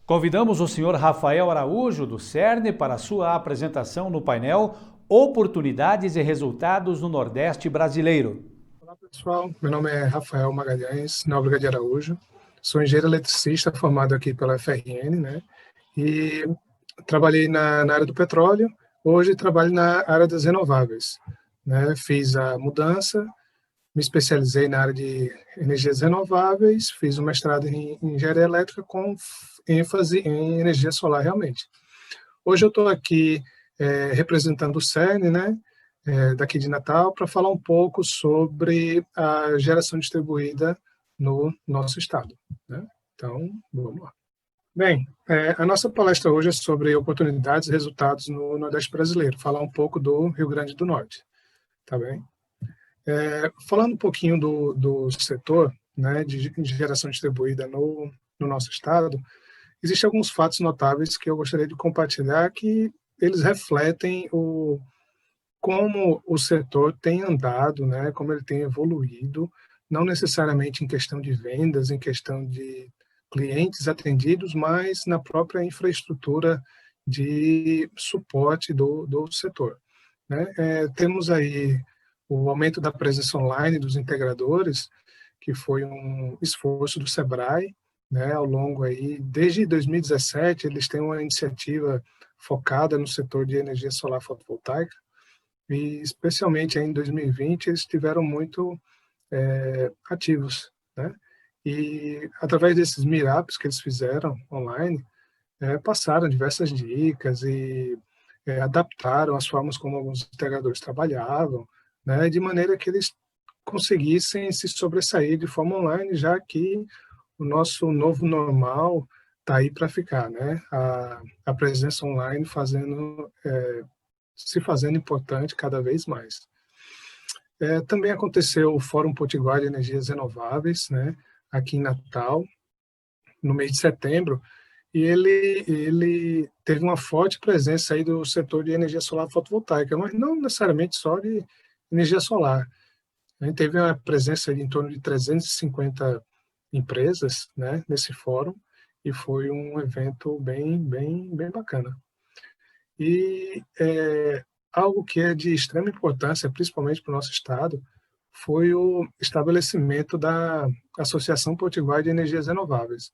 Convidamos o senhor Rafael Araújo, do CERN, para sua apresentação no painel Oportunidades e Resultados no Nordeste Brasileiro. Olá pessoal, meu nome é Rafael Magalhães Nóbrega de Araújo, sou engenheiro eletricista formado aqui pela FRN, né? E trabalhei na área do petróleo, hoje trabalho na área das renováveis, né? Fiz a mudança, me especializei na área de energias renováveis, fiz um mestrado em engenharia elétrica com ênfase em energia solar realmente. Hoje eu estou aqui representando o CERN, né, daqui de Natal, para falar um pouco sobre a geração distribuída no nosso estado, né? Então, vamos lá. Bem, a nossa palestra hoje é sobre oportunidades e resultados no Nordeste brasileiro, falar um pouco do Rio Grande do Norte, tá bem? Falando um pouquinho do setor, né, de geração distribuída no nosso estado, existem alguns fatos notáveis que eu gostaria de compartilhar que eles refletem como o setor tem andado, né, como ele tem evoluído, não necessariamente em questão de vendas, em questão de clientes atendidos, mas na própria infraestrutura de suporte do setor, né? Temos aí o aumento da presença online dos integradores, que foi um esforço do Sebrae, né, ao longo aí, desde 2017, eles têm uma iniciativa focada no setor de energia solar fotovoltaica, e especialmente aí em 2020 eles estiveram muito ativos, né? E através desses meetups que eles fizeram online, passaram diversas dicas e adaptaram as formas como alguns integradores trabalhavam, né, de maneira que eles conseguissem se sobressair de forma online, já que o nosso novo normal está aí para ficar, né? A presença online se fazendo importante cada vez mais. Também aconteceu o Fórum Potiguar de Energias Renováveis, né, aqui em Natal, no mês de setembro, e ele teve uma forte presença aí do setor de energia solar fotovoltaica, mas não necessariamente só de energia solar. A gente teve uma presença de em torno de 350 empresas, né, nesse fórum, e foi um evento bem bacana. E algo que é de extrema importância, principalmente para o nosso estado, foi o estabelecimento da Associação Potiguar de Energias Renováveis.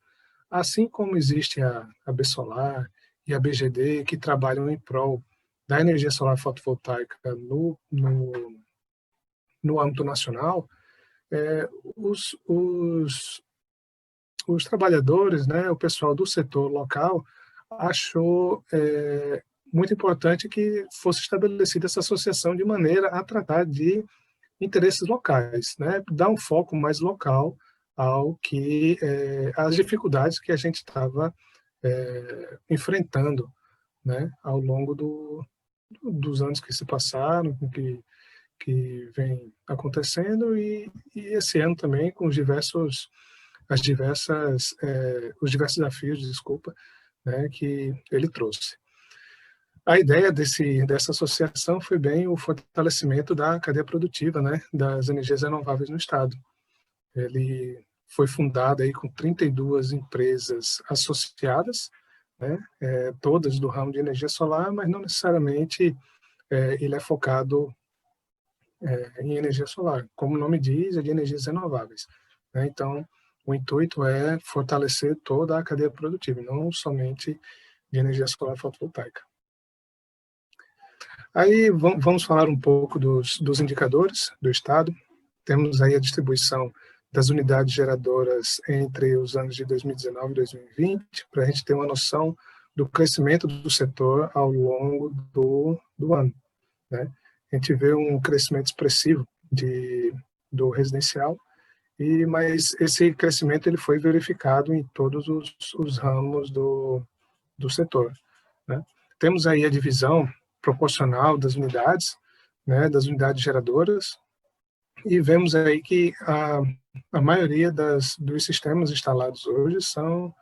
Assim como existe a BSolar e a BGD, que trabalham em prol da energia solar fotovoltaica no âmbito nacional, é, os, os, os trabalhadores, né, o pessoal do setor local, achou muito importante que fosse estabelecida essa associação de maneira a tratar de interesses locais, né, dar um foco mais local ao que as dificuldades que a gente estava enfrentando, né, ao longo dos anos que se passaram, que vem acontecendo e esse ano também com os diversos desafios, desculpa, né, que ele trouxe. A ideia dessa associação foi bem o fortalecimento da cadeia produtiva, né, das energias renováveis no estado. Ele foi fundado aí com 32 empresas associadas, né, todas do ramo de energia solar, mas não necessariamente ele é focado em energia solar. Como o nome diz, é de energias renováveis, né? Então, o intuito é fortalecer toda a cadeia produtiva, não somente de energia solar fotovoltaica. Aí vamos falar um pouco dos indicadores do Estado. Temos aí a distribuição das unidades geradoras entre os anos de 2019 e 2020, para a gente ter uma noção do crescimento do setor ao longo do ano, né? A gente vê um crescimento expressivo do residencial, mas esse crescimento ele foi verificado em todos os ramos do setor, né? Temos aí a divisão proporcional das unidades, né, das unidades geradoras, e vemos aí que a maioria dos sistemas instalados hoje são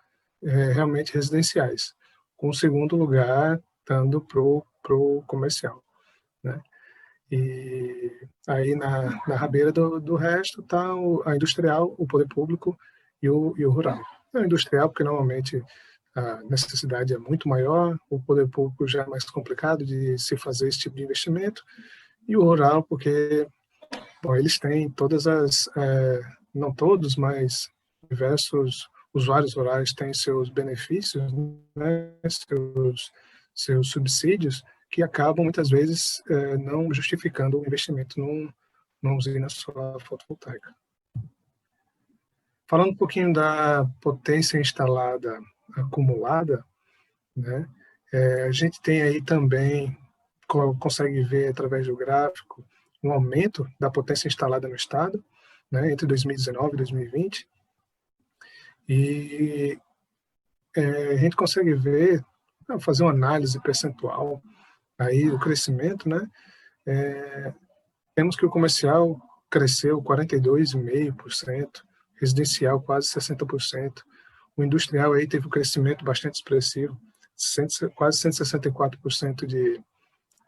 realmente residenciais, com o segundo lugar dando para o comercial, né? E aí na rabeira do resto está a industrial, o poder público e o rural. O industrial, porque normalmente a necessidade é muito maior, o poder público já é mais complicado de se fazer esse tipo de investimento, e o rural, porque bom, eles têm todas as, não todos, mas diversos usuários rurais têm seus benefícios, né, seus subsídios, que acabam muitas vezes não justificando o investimento numa usina solar fotovoltaica. Falando um pouquinho da potência instalada acumulada, né, a gente tem aí também, consegue ver através do gráfico, um aumento da potência instalada no estado, né, entre 2019 e 2020, e a gente consegue ver, fazer uma análise percentual aí do crescimento, né, temos que o comercial cresceu 42,5%, residencial quase 60%, o industrial aí teve um crescimento bastante expressivo, quase 164% de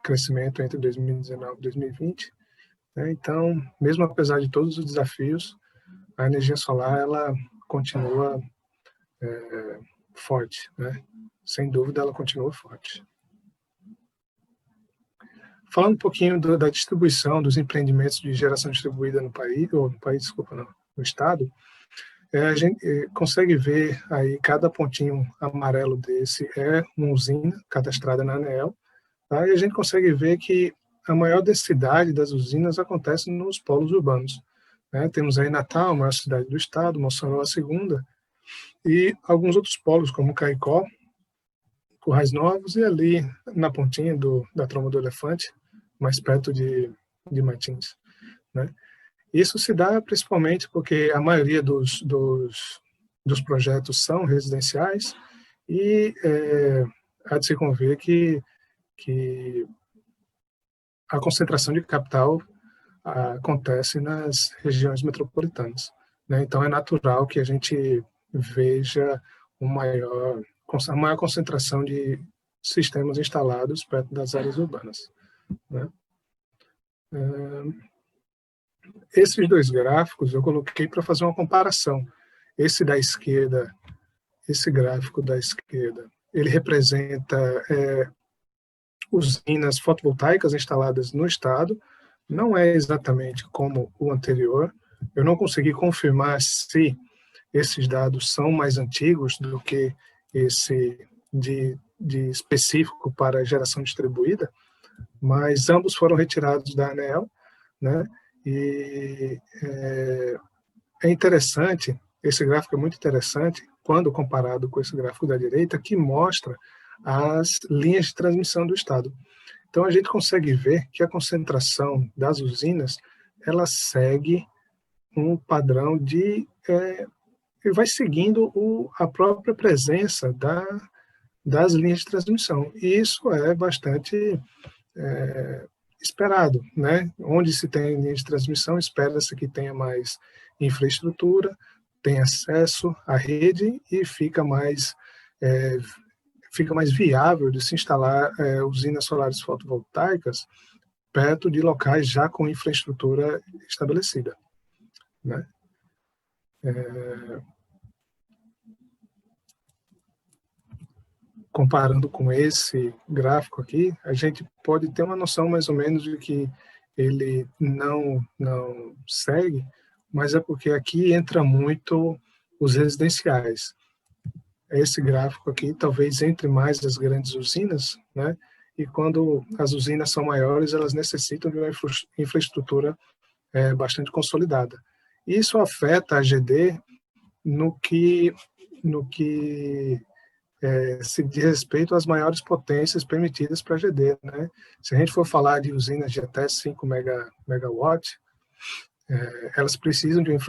crescimento entre 2019 e 2020. Então, mesmo apesar de todos os desafios, a energia solar ela continua forte, né? Sem dúvida, ela continua forte. Falando um pouquinho da distribuição dos empreendimentos de geração distribuída no país, desculpa, não, no estado, a gente consegue ver aí cada pontinho amarelo desse é uma usina cadastrada na ANEEL, tá? E a gente consegue ver que a maior densidade das usinas acontece nos polos urbanos, né? Temos aí Natal, a maior cidade do estado, Mossoró, a segunda, e alguns outros polos, como Caicó, Currais Novos, e ali na pontinha da Tromba do Elefante, mais perto de Matins, né? Isso se dá principalmente porque a maioria dos projetos são residenciais e há de se convir que a concentração de capital acontece nas regiões metropolitanas, né? Então é natural que a gente veja a maior concentração de sistemas instalados perto das áreas urbanas, né? Esses dois gráficos eu coloquei para fazer uma comparação. Esse da esquerda, esse gráfico da esquerda, ele representa usinas fotovoltaicas instaladas no estado. Não é exatamente como o anterior. Eu não consegui confirmar se esses dados são mais antigos do que esse de específico para geração distribuída, mas ambos foram retirados da ANEEL, né? E é interessante, esse gráfico é muito interessante, quando comparado com esse gráfico da direita, que mostra as linhas de transmissão do estado. Então, a gente consegue ver que a concentração das usinas, ela segue um padrão de... vai seguindo a própria presença das linhas de transmissão. E isso é bastante esperado, né? Onde se tem linha de transmissão, espera-se que tenha mais infraestrutura, tem acesso à rede e fica mais viável de se instalar usinas solares fotovoltaicas perto de locais já com infraestrutura estabelecida, né? Comparando com esse gráfico aqui, a gente pode ter uma noção mais ou menos de que ele não segue, mas é porque aqui entra muito os residenciais. Esse gráfico aqui talvez entre mais as grandes usinas, né? E quando as usinas são maiores, elas necessitam de uma infraestrutura bastante consolidada. Isso afeta a GD no que se diz respeito às maiores potências permitidas para a GD, né? Se a gente for falar de usinas de até 5 megawatts, elas precisam de uma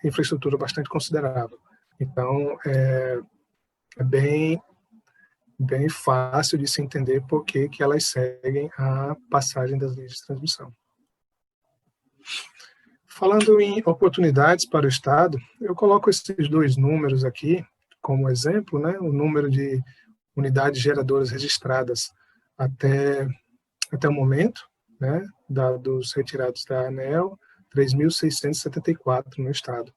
infraestrutura bastante considerável. Então, é bem fácil de se entender por que elas seguem a passagem das linhas de transmissão. Falando em oportunidades para o Estado, eu coloco esses dois números aqui como exemplo, né? O número de unidades geradoras registradas até o momento, né? Dados retirados da ANEEL, 3.674 no Estado.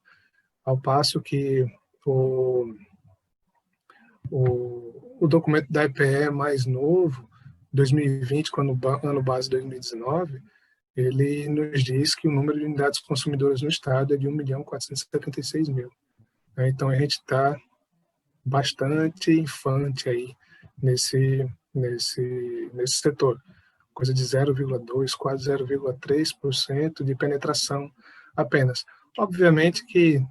Ao passo que o O documento da EPE mais novo, 2020, quando ano base 2019, ele nos diz que o número de unidades consumidoras no estado é de 1.476.000. Então, a gente está bastante infante aí nesse setor, coisa de 0,2%, quase 0,3% de penetração apenas. Obviamente que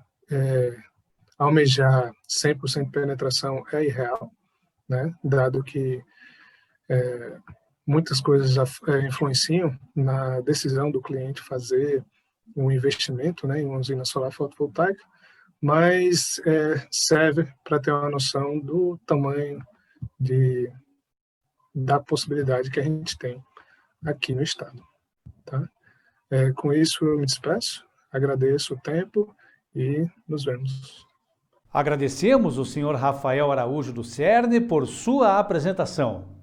almejar 100% de penetração é irreal, né? Dado que muitas coisas influenciam na decisão do cliente fazer um investimento, né, em uma usina solar fotovoltaica, mas serve para ter uma noção do tamanho da possibilidade que a gente tem aqui no estado. Tá? Com isso eu me despeço, agradeço o tempo e nos vemos. Agradecemos o senhor Rafael Araújo do Cerne por sua apresentação.